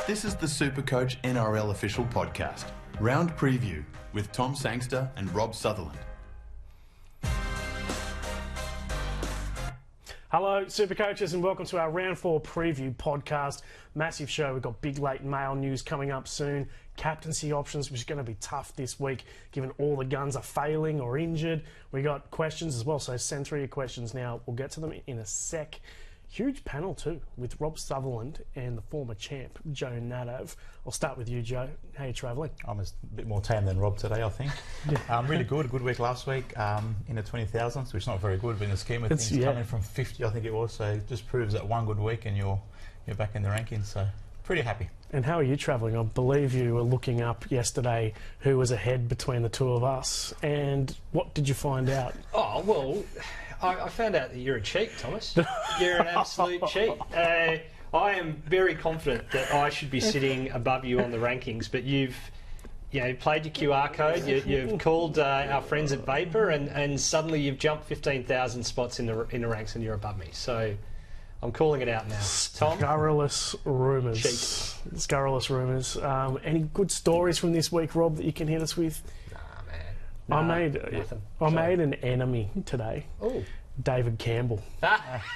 This is the SuperCoach NRL official podcast, Round Preview, with Tom Sangster and Rob Sutherland. Hello, Supercoaches, and welcome to our Round 4 Preview podcast. Massive show. We've got big late mail news coming up soon. Captaincy options, which is going to be tough this week, given all the guns are failing or injured. We got questions as well, so send through your questions now. We'll get to them in a sec. Huge panel too, with Rob Sutherland and the former champ, Joe Nadav. I'll start with you, Joe. How are you travelling? I'm a bit more tame than Rob today, I think. Really good. A good week last week in the 20,000s, which is not very good, but in the scheme of things, coming from 50, I think it was. So it just proves that one good week and you're back in the rankings. So pretty happy. And how are you travelling? I believe you were looking up yesterday who was ahead between the two of us. And what did you find out? Oh, well, I found out that you're a cheat, Thomas. You're an absolute cheat. I am very confident that I should be sitting above you on the rankings, but you've played your QR code, you've called our friends at Vapor, and suddenly you've jumped 15,000 spots in the ranks and you're above me. So I'm calling it out now. Tom? Scurrilous rumours. Cheat. Scurrilous rumours. Any good stories from this week, Rob, that you can hit us with? Nah, man. I made an enemy today. Oh. David Campbell.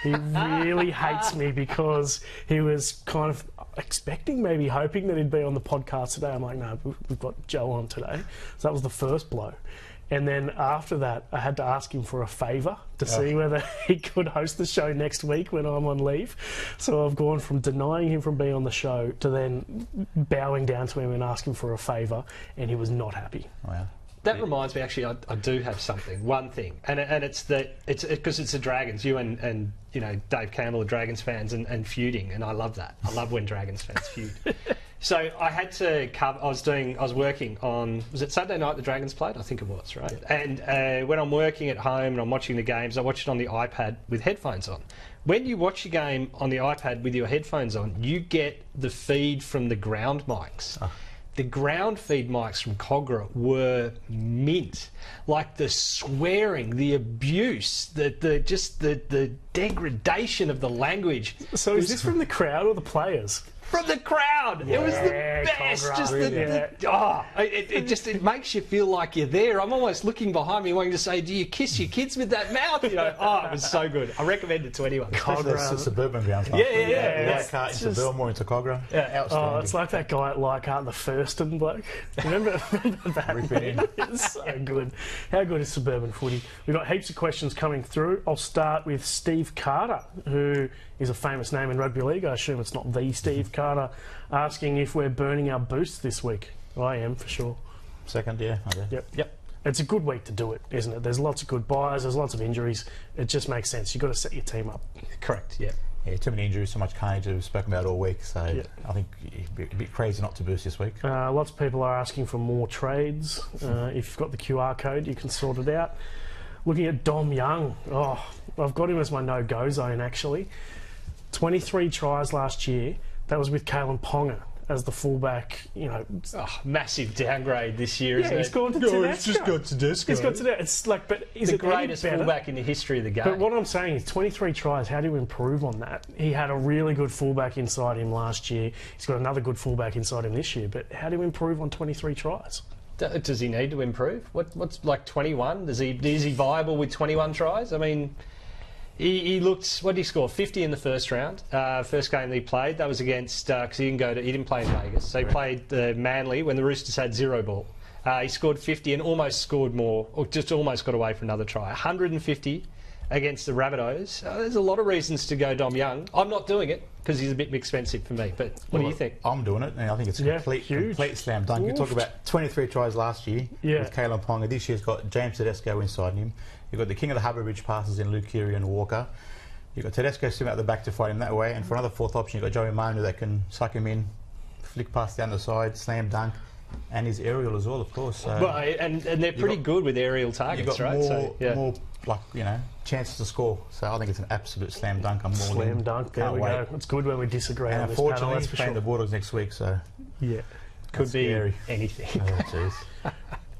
He really hates me because he was kind of expecting, maybe hoping that he'd be on the podcast today. I'm like, no, we've got Joe on today. So that was the first blow. And then after that, I had to ask him for a favour to see whether he could host the show next week when I'm on leave. So I've gone from denying him from being on the show to then bowing down to him and asking for a favour, and he was not happy. Wow. That reminds me, actually, I do have something, one thing, and it's because it's the Dragons. You and Dave Campbell are Dragons fans and feuding, and I love that. I love when Dragons fans feud. So I had to cover. I was working on. Was it Saturday night the Dragons played? I think it was, right? Yeah. And when I'm working at home and I'm watching the games, I watch it on the iPad with headphones on. When you watch a game on the iPad with your headphones on, you get the feed from the ground mics. The ground feed mics from Cogra were mint. Like the swearing, the abuse, the degradation of the language. So is this from the crowd or the players? From the crowd. Yeah, it was the best. Cogra, just it makes you feel like you're there. I'm almost looking behind me wanting to say, do you kiss your kids with that mouth? It was so good. I recommend it to anyone. Especially the suburban grounds. Leichhardt into Belmore into Cogra. Yeah, outstanding. Oh, it's like that guy at Leichhardt, the Thurston bloke. Remember that? It's so good. How good is suburban footy? We've got heaps of questions coming through. I'll start with Steve Carter, who is a famous name in rugby league. I assume it's not the Steve Carter, asking if we're burning our boosts this week. Well, I am, for sure. Second, yeah. Okay. Yep. It's a good week to do it, isn't it? There's lots of good buys, there's lots of injuries. It just makes sense. You've got to set your team up. Correct, yeah. Yeah, too many injuries, so much carnage we've spoken about all week, so I think it'd be a bit crazy not to boost this week. Lots of people are asking for more trades. If you've got the QR code, you can sort it out. Looking at Dom Young, I've got him as my no-go zone, actually. 23 tries last year. That was with Kalen Ponga as the fullback. Massive downgrade this year. Isn't He's it? gone to Tedesco. He's just got Tedesco. He's got Tedesco. It's like, but is the it greatest any better? fullback in the history of the game. But what I'm saying is 23 tries, how do you improve on that? He had a really good fullback inside him last year. He's got another good fullback inside him this year. But how do you improve on 23 tries? Does he need to improve? What's like 21? Is he viable with 21 tries? I mean, he looked. What did he score? 50 in the first round. First game that he played, that was against because he didn't play in Vegas. So he played Manly when the Roosters had 0 ball. He scored 50 and almost scored more, or just almost got away for another try. 150 against the Rabbitohs. There's a lot of reasons to go Dom Young. I'm not doing it because he's a bit expensive for me. But what do you think? I'm doing it, and I think it's a complete slam dunk. You talk about 23 tries last year with Kalen Ponga. This year's got James Tedesco inside him. You've got the king of the Harbour Bridge passes in Luke Cleary and Walker. You've got Tedesco sitting out the back to fight him that way, and for another fourth option, you've got Joey Manu that can suck him in, flick pass down the side, slam dunk, and his aerial as well, of course. So well, and they're pretty good with aerial targets, you've got right? More chances to score. So I think it's an absolute slam dunk. I'm more slam dunk. There we go. It's good when we disagree on this panel. Unfortunately, That's he's for playing sure. the Bulldogs next week, so could be scary. anything. Oh, jeez.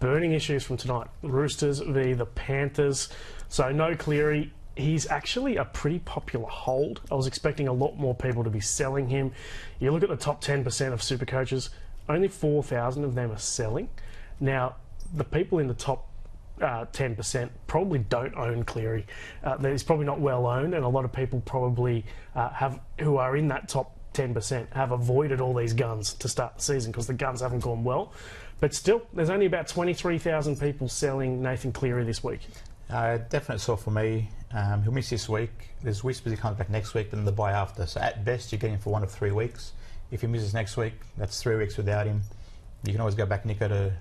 Burning issues from tonight. Roosters v the Panthers. So no Cleary. he's actually a pretty popular hold. I was expecting a lot more people to be selling him. You look at the top 10% of super coaches, only 4,000 of them are selling. Now, the people in the top 10% probably don't own Cleary. He's probably not well owned, and a lot of people probably who are in that top 10% have avoided all these guns to start the season because the guns haven't gone well. But still, there's only about 23,000 people selling Nathan Cleary this week. Definite sell for me. He'll miss this week. There's whispers he comes back next week, but then the bye after. So at best, you're getting him for 1 of 3 weeks. If he misses next week, that's 3 weeks without him. You can always go back, Nico,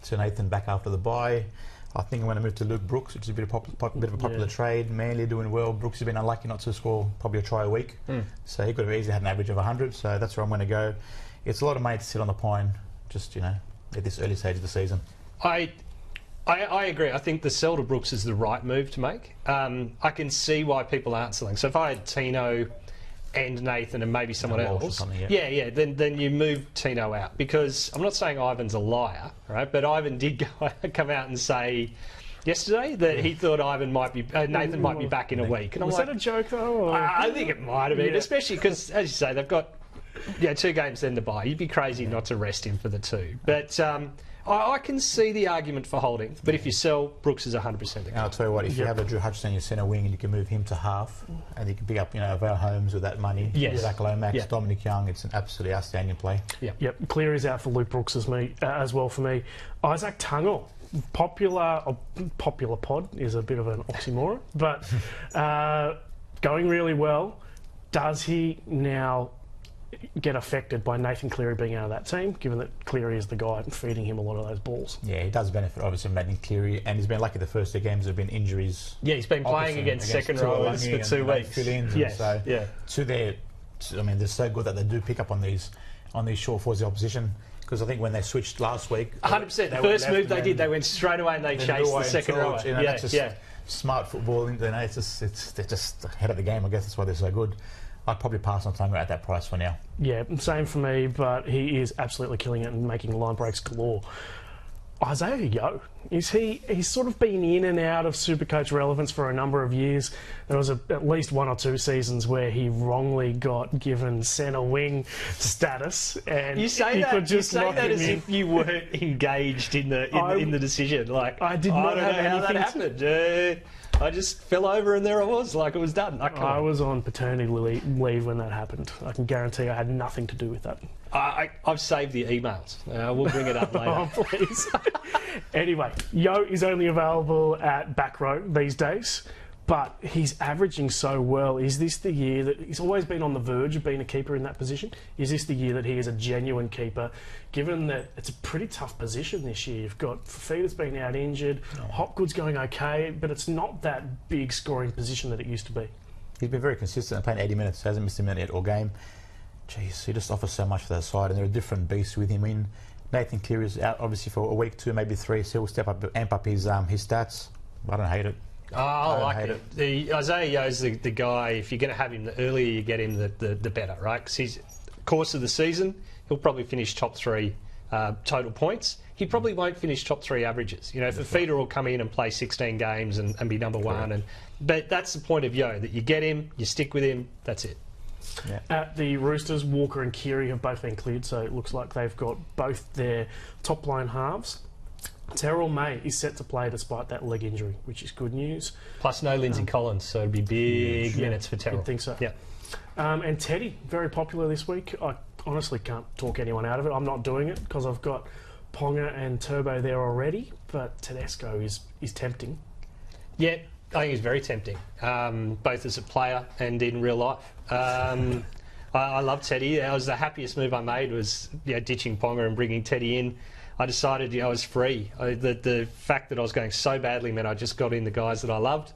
to Nathan back after the bye. I think I'm going to move to Luke Brooks, which is a bit of a popular trade. Manly doing well. Brooks has been unlucky not to score probably a try a week. So he could have easily had an average of 100. So that's where I'm going to go. It's a lot of money to sit on the pine, just, at this early stage of the season. I agree. I think the sell to Brooks is the right move to make. I can see why people aren't selling. So if I had Tino and Nathan and maybe someone else, then you move Tino out, because I'm not saying Ivan's a liar, right? But Ivan did come out and say yesterday that he thought Nathan might be back in a week. And was that a joke though? I think it might have been, especially because, as you say, they've got 2 games then to buy. You'd be crazy not to rest him for the 2. But I can see the argument for holding, but if you sell, Brooks is 100%. And I'll tell you what, if you have a Drew Hutchison in your centre wing and you can move him to half, and you can pick up, Val Holmes with that money, Zach Lomax, Dominic Young, it's an absolutely outstanding play. Yep. Cleary's out for Luke Brooks as well for me. Isaac Tungo, popular pod is a bit of an oxymoron, but going really well. Does he now get affected by Nathan Cleary being out of that team, given that Cleary is the guy feeding him a lot of those balls? Yeah, he does benefit, obviously, from Nathan Cleary, and he's been lucky the first 2 games have been injuries. Yeah, he's been playing against second rowers for 2 weeks. Fill-ins, they're so good that they do pick up on these short forwards of the opposition. Because I think when they switched last week, 100%. The first move they did, they went straight away and they chased the second rower. Smart football. They're just ahead of the game. I guess that's why they're so good. I'd probably pass on Tungo at that price for now. Yeah, same for me, but he is absolutely killing it and making line breaks galore. Isaiah Yeo, he's sort of been in and out of Supercoach relevance for a number of years. There was at least 1 or 2 seasons where he wrongly got given centre wing status, and you say that as if you weren't engaged in the decision. Like, I did not know how that happened. I just fell over and there I was, like it was done. I was on paternity leave when that happened. I can guarantee I had nothing to do with that. I've saved the emails. We'll bring it up later. Oh, please. Anyway, Yeo is only available at back row these days, but he's averaging so well. Is this the year that he's always been on the verge of being a keeper in that position? Is this the year that he is a genuine keeper, given that it's a pretty tough position this year? You've got Fafita's been out injured, Hopgood's going okay, but it's not that big scoring position that it used to be. He's been very consistent, playing 80 minutes, hasn't missed a minute all game. Jeez, he just offers so much for that side, and there are different beasts with him in. Nathan Cleary is out obviously for a week, 2, maybe 3, so he'll step up, amp up his stats. I don't hate it. I like it. Isaiah Yeo's the guy, if you're going to have him, the earlier you get him, the better, right? Because he's course of the season, he'll probably finish top 3 total points. He probably won't finish top 3 averages. Fafita will come in and play 16 games and be number 1. But that's the point of Yeo, that you get him, you stick with him, that's it. Yeah. At the Roosters, Walker and Cleary have both been cleared, so it looks like they've got both their top line halves. Terrell May is set to play despite that leg injury, which is good news. Plus no Lindsay Collins, so it'd be big minutes for Terrell. I think so. Yeah. And Teddy, very popular this week. I honestly can't talk anyone out of it. I'm not doing it because I've got Ponga and Turbo there already, but Tedesco is tempting. Yeah, I think he's very tempting, both as a player and in real life. I love Teddy. That was the happiest move I made, was ditching Ponga and bringing Teddy in. I decided I was free. The fact that I was going so badly meant I just got in the guys that I loved,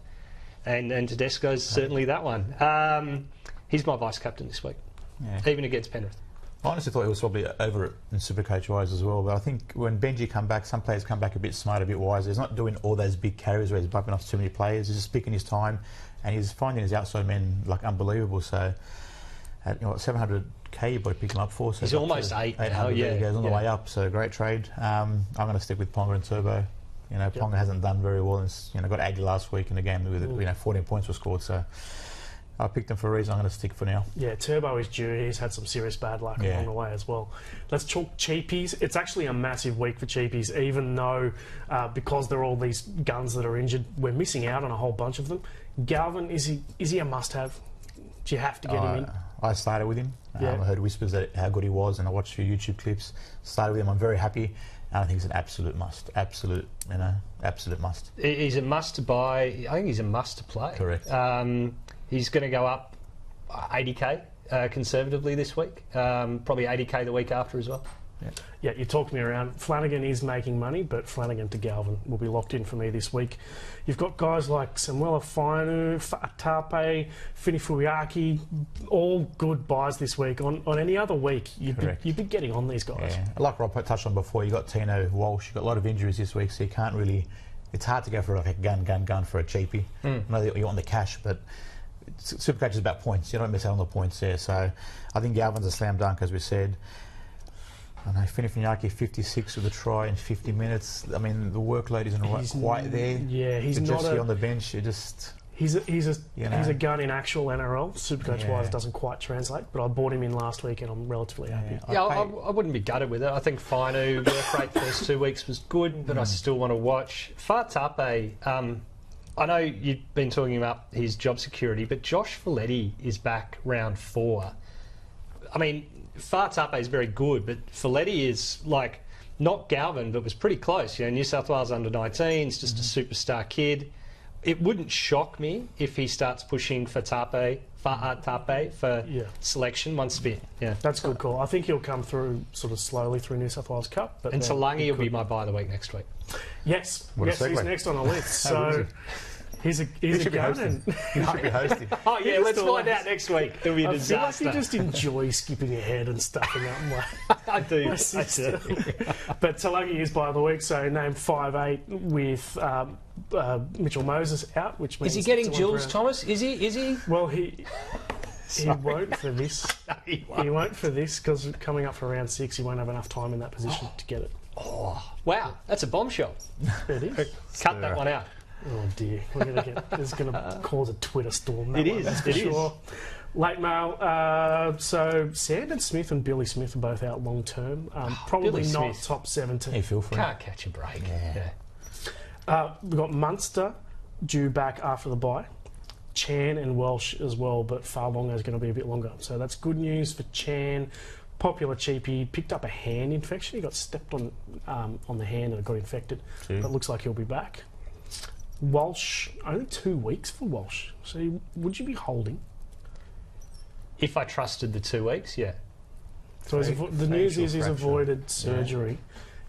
and Tedesco's certainly that one. He's my vice captain this week, even against Penrith. I honestly thought he was probably over it in Supercoach wise as well, but I think when Benji come back, some players come back a bit smarter, a bit wiser. He's not doing all those big carries where he's bumping off too many players. He's just picking his time, and he's finding his outside men like unbelievable. So at 700k, you probably pick him up for. So he's almost 8 now. Yeah, he goes on the way up. So great trade. I'm going to stick with Ponga and Turbo. You know, Ponga hasn't done very well. And, got aggy last week in the game with 14 points were scored. So I picked him for a reason. I'm going to stick for now. Yeah, Turbo is due. He's had some serious bad luck along the way as well. Let's talk Cheapies. It's actually a massive week for Cheapies, even though because they're all these guns that are injured, we're missing out on a whole bunch of them. Galvin, is he a must-have? Do you have to get him in? I started with him. I heard whispers that how good he was, and I watched a few YouTube clips. Started with him. I'm very happy. And I think he's an absolute must. Absolute must. He's a must to buy. I think he's a must to play. Correct. He's going to go up 80k conservatively this week. Probably 80k the week after as well. Yeah, you talked me around. Flanagan is making money, but Flanagan to Galvin will be locked in for me this week. You've got guys like Samuela Fainu, Fa'atape, Finifuiaki, all good buys this week. On any other week, you'd be getting on these guys. Yeah. Like Rob touched on before, you got Tino Walsh, you've got a lot of injuries this week, so you can't really... It's hard to go for like a gun for a cheapie. I know that you want the cash, but SuperCoach is about points. You don't miss out on the points there. So I think Galvin's a slam dunk, as we said. I know Finifuiaki 56 with a try in 50 minutes. I mean, the workload isn't quite there. Yeah, he's not on the bench. You just... He's a gun in actual NRL. SuperCoach wise doesn't quite translate, but I bought him in last week and I'm relatively happy. I wouldn't be gutted with it. I think Fainu work rate first 2 weeks was good, but I still want to watch. Fa'atape, I know you've been talking about his job security, but Josh Folletti is back round 4. I mean, Fa'atape is very good, but Folletti is like not Galvin, but was pretty close. New South Wales under-19s, just a superstar kid. It wouldn't shock me if he starts pushing Fa'atape for selection once a bit. Yeah, that's a good call. I think he'll come through sort of slowly through New South Wales Cup. But and Talangi will be my buy of the week next week. Yes, he's next on the list. So he's a gun. You should be hosting. Oh yeah, let's find out next week. It'll be a disaster. I feel like you just enjoy skipping ahead and stuffing up. I do. But Talangi is by the week, so named 5'8" with Mitchell Moses out, which means... Is he getting Jules Thomas? Is he? Well, he won't for this. No, he won't for this, because coming up for round 6, he won't have enough time in that position to get it. Oh, wow, that's a bombshell. It is. Cut that one out. Oh dear, this is going to cause a Twitter storm. It is. Sure. Late mail. So Sandon Smith and Billy Smith are both out long term. Probably not top 17. Hey, feel free. Can't catch a break. We've got Munster due back after the bye. Chan and Welsh as well, but Farlonga is going to be a bit longer. So that's good news for Chan. Popular cheapie, picked up a hand infection. He got stepped on the hand and it got infected. But it looks like he'll be back. Walsh, only 2 weeks for Walsh. So would you be holding? If I trusted the 2 weeks, yeah. So the news is he's avoided surgery,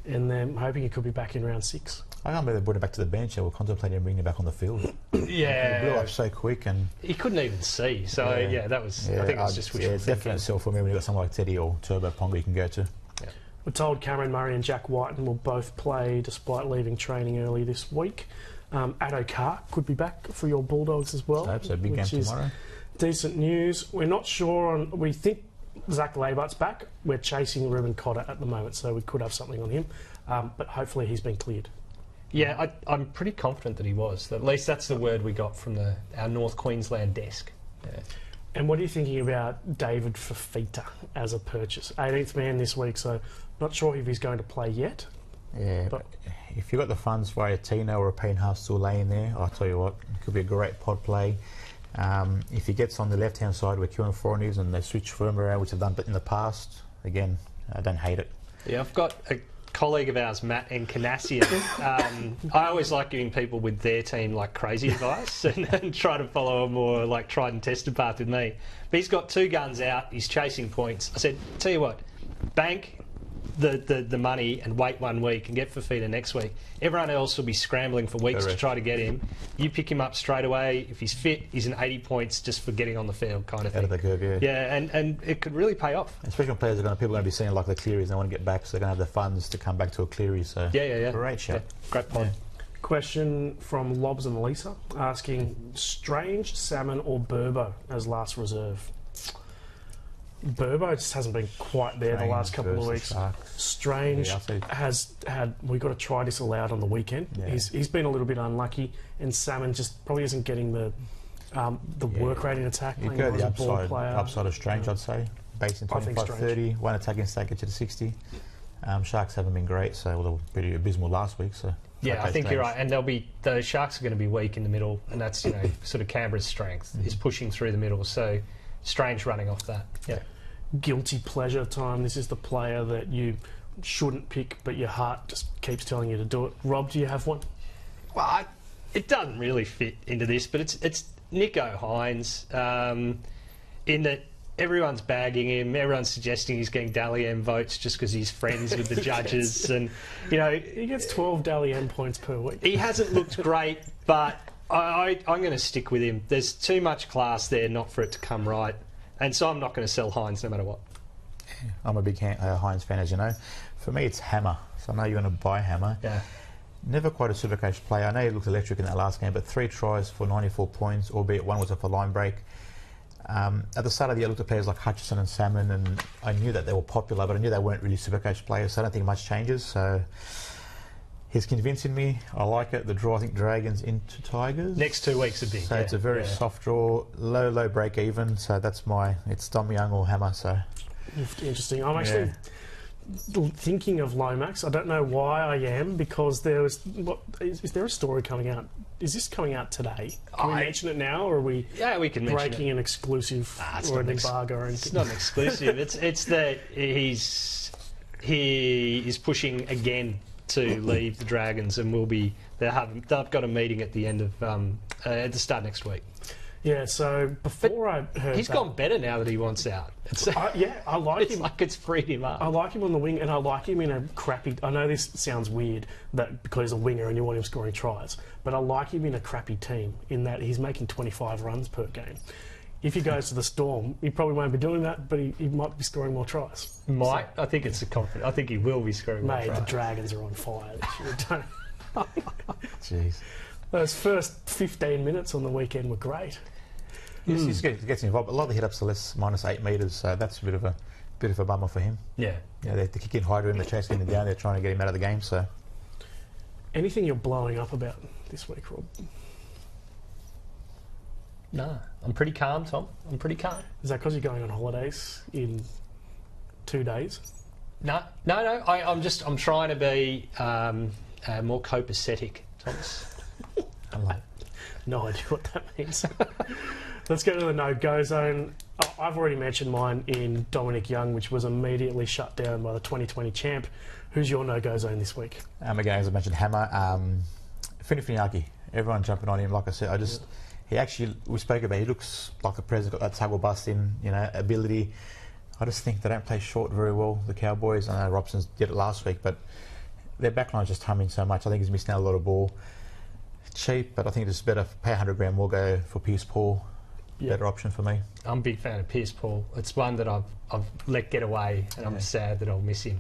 and then hoping he could be back in round 6. I can't believe they brought him back to the bench. They were contemplating bringing him back on the field. Yeah. He blew up so quick, and he couldn't even see. So that was. I think it was just wishful thinking. Definite sell for me when you got someone like Teddy or Turbo Ponga you can go to. Yeah. We're told Cameron Murray and Jack Whiten will both play despite leaving training early this week. Addo Carr could be back for your Bulldogs as well. I hope so. Big game tomorrow. Decent news. We're not sure on. We think Zach Labart's back. We're chasing Ruben Cotter at the moment, so we could have something on him. But hopefully he's been cleared. Yeah, I'm pretty confident that he was. At least that's the word we got from our North Queensland desk. Yeah. And what are you thinking about David Fafita as a purchase? 18th man this week, so not sure if he's going to play yet. Yeah, but if you've got the funds for a Tino or a Payne Haas still laying there, I'll tell you what, it could be a great pod play. If he gets on the left-hand side where Kieran Foran is and they switch firm around, which they've done in the past, again, I don't hate it. Yeah, I've got a colleague of ours, Matt Encarnacion. I always like giving people with their team like crazy advice and try to follow a more like tried and tested path with me. But he's got 2 guns out, he's chasing points. I said, tell you what, bank the money and wait 1 week and get Fafita next week. Everyone else will be scrambling for weeks to try to get him. You pick him up straight away. If he's fit, he's an 80 points just for getting on the field kind of thing. Out of the curve, yeah, and it could really pay off. Especially when players people are going to be seeing like the Clearys, they want to get back, so they're going to have the funds to come back to a Cleary. So great shot. Yeah, great pod. Question from Lobs and Lisa asking Strange, Salmon or Burbo as last reserve. Burbo just hasn't been quite there the last couple of weeks. Strange has had, we got a try disallowed on the weekend. Yeah. He's been a little bit unlucky, and Salmon just probably isn't getting the work rate in attack. You go the upside of Strange, I'd say. Based in 25-30, one attacking stake to the 60. Sharks haven't been great, so they were pretty abysmal last week. So yeah, I think you're right, and the Sharks are going to be weak in the middle, and that's sort of Canberra's strength is pushing through the middle. So Strange running off that. Yeah. Guilty pleasure time. This is the player that you shouldn't pick, but your heart just keeps telling you to do it. Rob, do you have one? Well, it doesn't really fit into this, but it's Nicho Hynes, in that everyone's bagging him, everyone's suggesting he's getting Dally M votes just because he's friends with the judges, and he gets 12 Dally M points per week. He hasn't looked great, but I'm going to stick with him. There's too much class there not for it to come right, and so I'm not going to sell Hynes no matter what. I'm a big Hynes fan, as you know. For me, it's Hammer. So I know you want to buy Hammer. Yeah. Never quite a SuperCoach player. I know he looked electric in that last game, but 3 tries for 94 points, albeit one was off a line break. At the start of the year, I looked at players like Hutchison and Salmon, and I knew that they were popular, but I knew they weren't really SuperCoach players, so I don't think much changes. So he's convincing me. I like it. The draw, I think, Dragons into Tigers. Next 2 weeks are big. So it's a very soft draw, low break even. So that's it's Dom Young or Hammer. So interesting. I'm actually thinking of Lomax. I don't know why I am, because there was is there a story coming out? Is this coming out today? Can we mention it now, or are we? Yeah, we can breaking an exclusive or an embargo or anything? It's not an exclusive. it's that he is pushing again to leave the Dragons, and they've got a meeting at the end of at the start next week. Yeah, so before I heard he's gone better now that he wants out. I like him. It's like it's freed him up. I like him on the wing, and I like him in a crappy... I know this sounds weird, that because he's a winger and you want him scoring tries, but I like him in a crappy team, in that he's making 25 runs per game. If he goes to the Storm, he probably won't be doing that, but he might be scoring more tries. I think it's a confidence. I think he will be scoring more tries. The Dragons are on fire this year. Jeez. Those first 15 minutes on the weekend were great. He gets involved. A lot of the hit-ups are -8 metres, so that's a bit of a bummer for him. Yeah. They're kicking high to him, they're chasing him down, they're trying to get him out of the game. So, anything you're blowing up about this week, Rob? No, I'm pretty calm, Tom. I'm pretty calm. Is that because you're going on holidays in 2 days? No. I'm trying to be more copacetic, Thomas. I like it. No idea what that means. Let's go to the no-go zone. I've already mentioned mine in Dominic Young, which was immediately shut down by the 2020 champ. Who's your no-go zone this week? Again, as I mentioned, Hammer. Finifiniaki. Everyone jumping on him. Like I said, we spoke about, he looks like a president, got that tug or bust in, ability. I just think they don't play short very well, the Cowboys. I know Robson's did it last week, but their backline's just humming so much. I think he's missing out a lot of ball. Cheap, but I think it's better. Pay 100 grand more, go for Pierce Paul. Better option for me. I'm a big fan of Pierce Paul. It's one that I've let get away, and I'm sad that I'll miss him.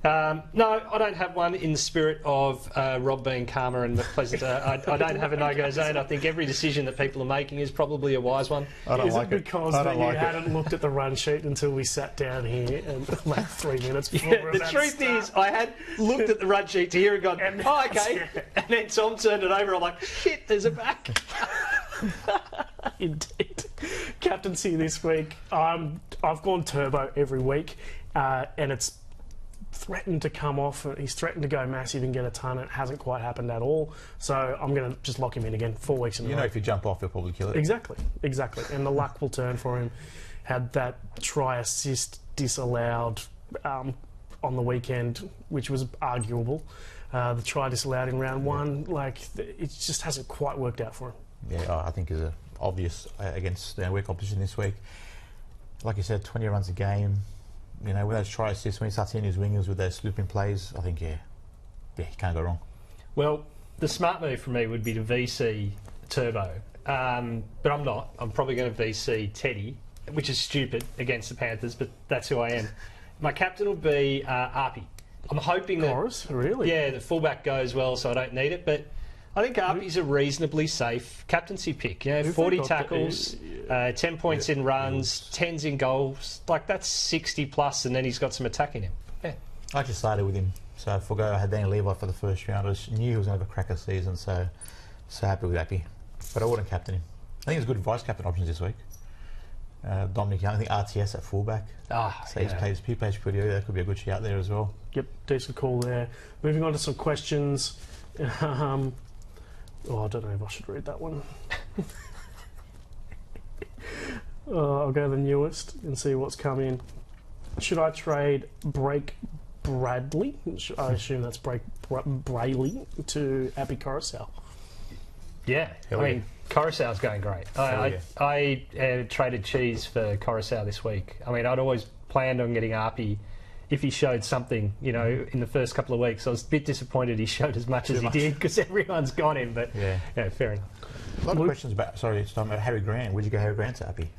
No, I don't have one in the spirit of Rob being calmer and pleasant. I don't have a no-go zone. I think every decision that people are making is probably a wise one. Is it because you hadn't looked at the run sheet until we sat down here and like 3 minutes before? The truth is, I had looked at the run sheet to hear it gone, okay. And then Tom turned it over. I'm like, shit, there's a back. Indeed. Captaincy this week. I've gone turbo every week, and it's threatened to come off. He's threatened to go massive and get a ton. It hasn't quite happened at all. So I'm going to just lock him in again 4 weeks in a row. If you jump off, he'll probably kill it. Exactly. And the luck will turn for him. Had that try assist disallowed on the weekend, which was arguable. The try disallowed in round one. It just hasn't quite worked out for him. Yeah, I think is obvious against weak opposition this week. Like you said, 20 runs a game. With those try assists, when he starts hitting his wingers with those looping plays, I think, he can't go wrong. Well, the smart move for me would be to VC Turbo, but I'm not. I'm probably going to VC Teddy, which is stupid against the Panthers, but that's who I am. My captain will be Arpi. I'm hoping that... Morris, really? Yeah, the fullback goes well, so I don't need it, but I think Arpie's a reasonably safe captaincy pick. 40 tackles, 10 points in runs, 10s in goals. Like, that's 60 plus, and then he's got some attack in him. Yeah. I actually started with him. So I had Danny Levi for the first round. I knew he was going to have a cracker season, so happy with Appy. But I wouldn't captain him. I think there's good vice-captain options this week. Dominic Young, I think RTS at fullback. So he plays pretty early. That could be a good shout there as well. Yep, decent call there. Moving on to some questions. I don't know if I should read that one. I'll go to the newest and see what's come in. Should I trade Break Bradley? I assume that's Brayley to Abby Coruscant. Yeah, Coruscant's going great. I traded Cheese for Coruscant this week. I mean, I'd always planned on getting Arpie if he showed something, in the first couple of weeks. I was a bit disappointed he showed as much as he did because everyone's got him, but fair enough. A lot of questions about, Harry Grant. Would you go Harry Grant to Appy?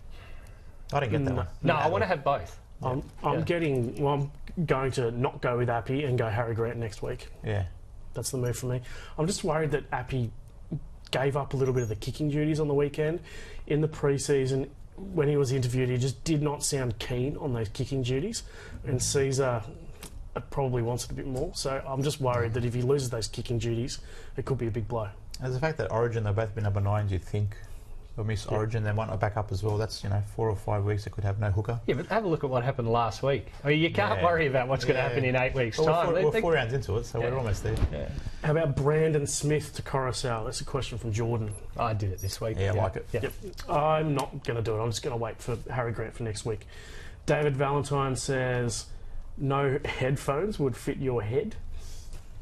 I didn't get that one. No, I want to have both. I'm going to not go with Appy and go Harry Grant next week. Yeah. That's the move for me. I'm just worried that Appy gave up a little bit of the kicking duties on the weekend. In the pre-season, when he was interviewed, he just did not sound keen on those kicking duties. And Caesar probably wants it a bit more. So I'm just worried that if he loses those kicking duties, it could be a big blow. There's the fact that Origin, they've both been number 9s, you'd think. They'll miss Origin, they might not back up as well. That's, 4 or 5 weeks they could have no hooker. Yeah, but have a look at what happened last week. I mean, you can't worry about what's going to happen in 8 weeks' time. We're 4 rounds into it, so we're almost there. Yeah. How about Brandon Smith to Coruscant? That's a question from Jordan. I did it this week. Yeah, I like it. Yep. I'm not going to do it. I'm just going to wait for Harry Grant for next week. David Valentine says, no headphones would fit your head.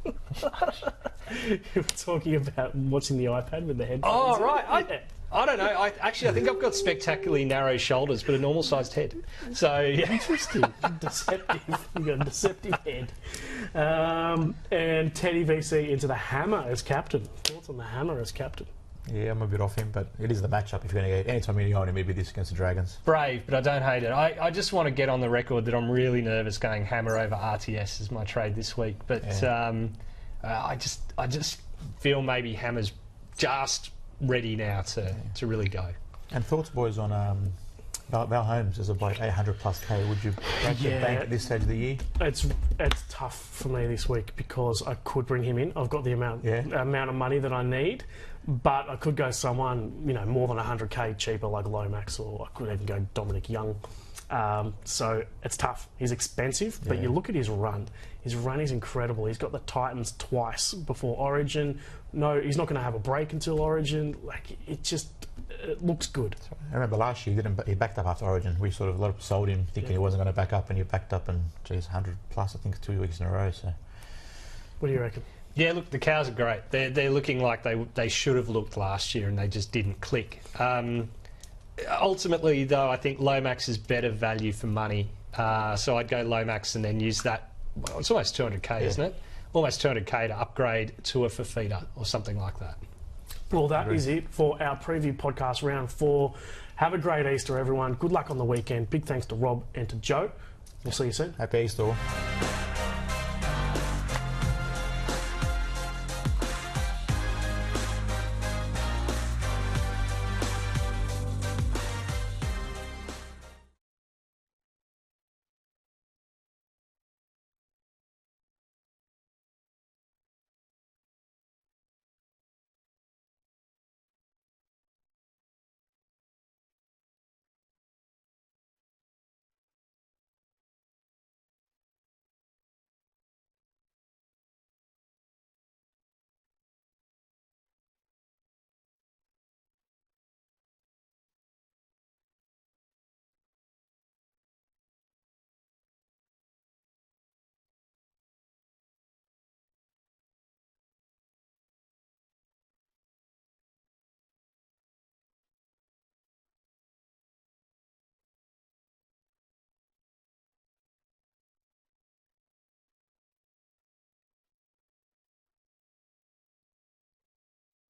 We're talking about watching the iPad with the headphones. Oh, right. I don't know. I think I've got spectacularly narrow shoulders, but a normal-sized head. So, yeah. Interesting. Deceptive. You've got a deceptive head. And Teddy VC into the Hammer as captain. Thoughts on the Hammer as captain? Yeah, I'm a bit off him, but it is the matchup. If you're going to get anytime you own him, maybe this against the Dragons. Brave, but I don't hate it. I just want to get on the record that I'm really nervous going Hammer over RTS as my trade this week. But I just feel maybe Hammer's just ready now to really go. And thoughts, boys, on Val Holmes as a bloke, 800 plus K. Would you bank at this stage of the year? It's tough for me this week because I could bring him in. I've got the amount of money that I need, but I could go someone more than 100k cheaper like Lomax, or I could even go Dominic Young. So it's tough. He's expensive, but you look at his run. His run is incredible. He's got the Titans twice before Origin. No, he's not going to have a break until Origin. Like, it looks good. I remember last year he backed up after Origin. We a lot of people sold him thinking he wasn't going to back up, and he backed up, and 100 plus, I think, 2 weeks in a row. So, what do you reckon? Yeah, look, the Cows are great. They're looking like they should have looked last year, and they just didn't click. Ultimately, though, I think Lomax is better value for money. So I'd go Lomax and then use that. Well, it's almost 200k, isn't it? Almost 200k to upgrade to a Fafita or something like that. Well, that is it for our preview podcast, round 4. Have a great Easter, everyone. Good luck on the weekend. Big thanks to Rob and to Joe. We'll see you soon. Happy Easter.